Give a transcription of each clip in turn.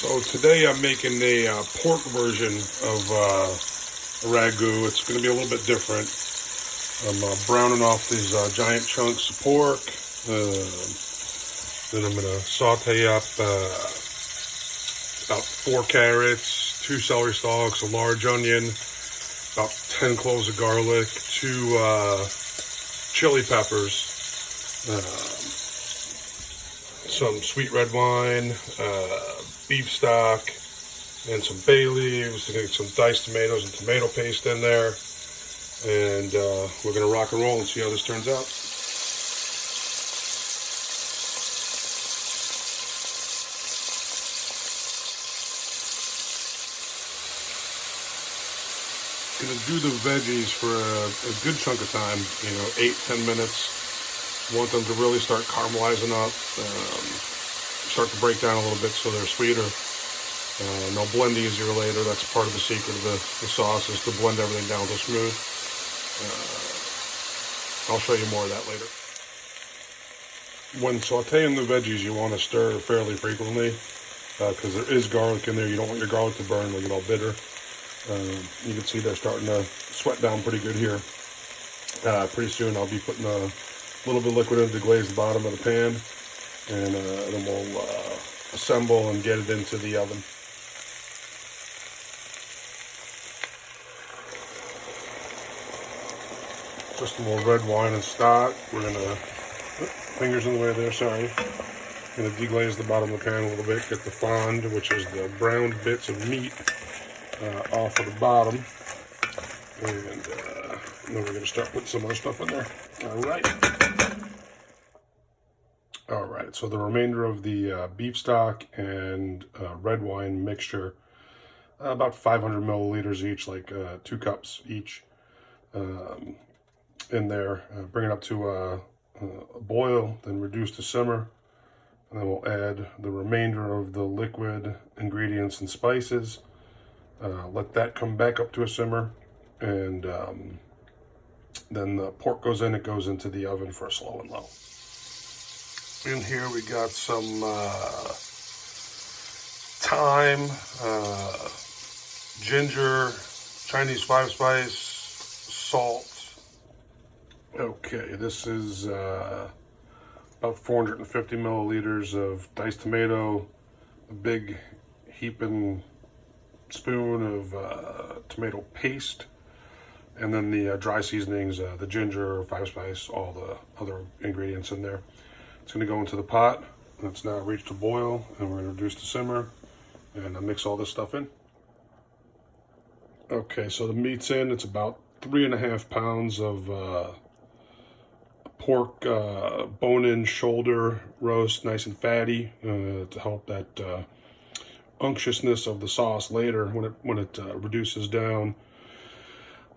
So today I'm making a pork version of ragu. It's going to be a little bit different. I'm browning off these giant chunks of pork. Then I'm going to saute up about 4 carrots, 2 celery stalks, a large onion, about 10 cloves of garlic, 2 chili peppers, some sweet red wine, beef stock, and some bay leaves. We're going to get some diced tomatoes and tomato paste in there. And we're going to rock and roll and see how this turns out. Going to do the veggies for a good chunk of time, 8-10 minutes. Want them to really start caramelizing up, start to break down a little bit so they're sweeter. And they'll blend easier later. That's part of the secret of the sauce, is to blend everything down so smooth. I'll show you more of that later. When sauteing the veggies, you want to stir fairly frequently because there is garlic in there. You don't want your garlic to burn or get all bitter. You can see they're starting to sweat down pretty good here. Pretty soon I'll be putting a little bit of liquid in to glaze the bottom of the pan, and then we'll assemble and get it into the oven. Just a little red wine and stock. We're gonna, fingers in the way there, sorry. Gonna deglaze the bottom of the pan a little bit, get the fond, which is the browned bits of meat, off of the bottom. And then we're gonna start putting some other stuff in there. All right, so the remainder of the beef stock and red wine mixture, about 500 milliliters each, like 2 cups each, in there. Bring it up to a boil, then reduce to simmer, and then we'll add the remainder of the liquid ingredients and spices. Let that come back up to a simmer, and then the pork goes in. It goes into the oven for a slow and low. In here we got some thyme, ginger, Chinese 5-spice, salt. Okay, this is about 450 milliliters of diced tomato, a big heaping spoon of tomato paste, and then the dry seasonings, the ginger, 5-spice, all the other ingredients in there. It's going to go into the pot. It's now reached a boil, and we're going to reduce to simmer and mix all this stuff in. Okay, so the meat's in. It's about 3.5 pounds of pork bone-in shoulder roast, nice and fatty, to help that unctuousness of the sauce later when it reduces down.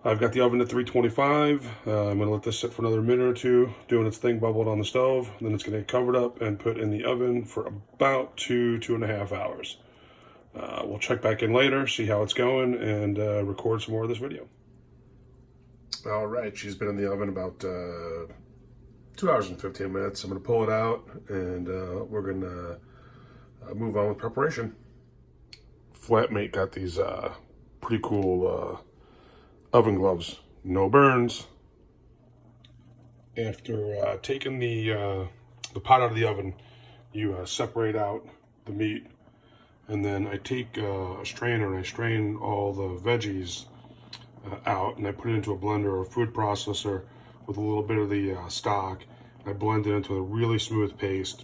I've got the oven at 325. I'm going to let this sit for another minute or two, doing its thing, bubbled on the stove. Then it's going to get covered up and put in the oven for about 2.5 hours. We'll check back in later, see how it's going, and record some more of this video. All right, she's been in the oven about 2 hours and 15 minutes. I'm going to pull it out, and we're going to move on with preparation. Flatmate got these pretty cool oven gloves, no burns. After taking the pot out of the oven, you separate out the meat, and then I take a strainer and I strain all the veggies out, and I put it into a blender or a food processor with a little bit of the stock. I blend it into a really smooth paste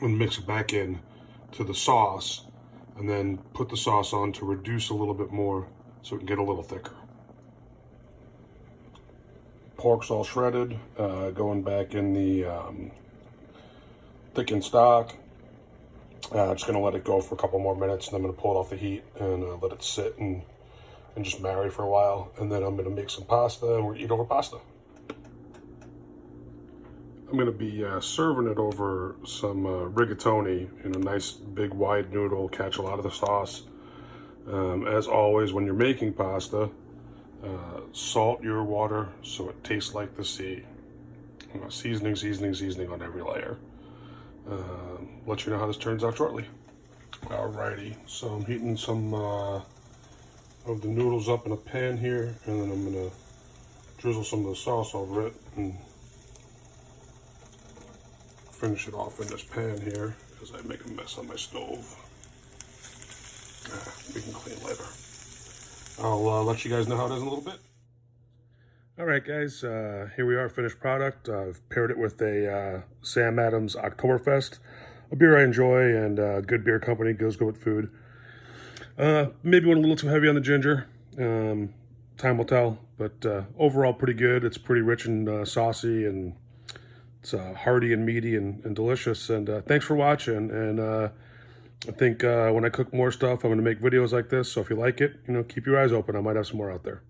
and mix it back in to the sauce, and then put the sauce on to reduce a little bit more so it can get a little thicker. Pork's all shredded, going back in the thickened stock. Just gonna let it go for a couple more minutes, and I'm gonna pull it off the heat and let it sit and just marry for a while. And then I'm gonna make some pasta, and we're gonna eat over pasta. I'm gonna be serving it over some rigatoni in a nice big wide noodle, catch a lot of the sauce. As always, when you're making pasta, salt your water so it tastes like the sea. Seasoning on every layer. Let you know how this turns out shortly. Alrighty, so I'm heating some of the noodles up in a pan here, and then I'm gonna drizzle some of the sauce over it and finish it off in this pan here as I make a mess on my stove. We can clean later. I'll let you guys know how it is in a little bit. All right, guys, here we are, finished product. I've paired it with a Sam Adams Oktoberfest, a beer I enjoy, and good beer company, goes good with food. Maybe went a little too heavy on the ginger. Time will tell, but overall pretty good. It's pretty rich and saucy, and it's hearty and meaty and delicious. And thanks for watching. And I think when I cook more stuff, I'm going to make videos like this. So if you like it, keep your eyes open. I might have some more out there.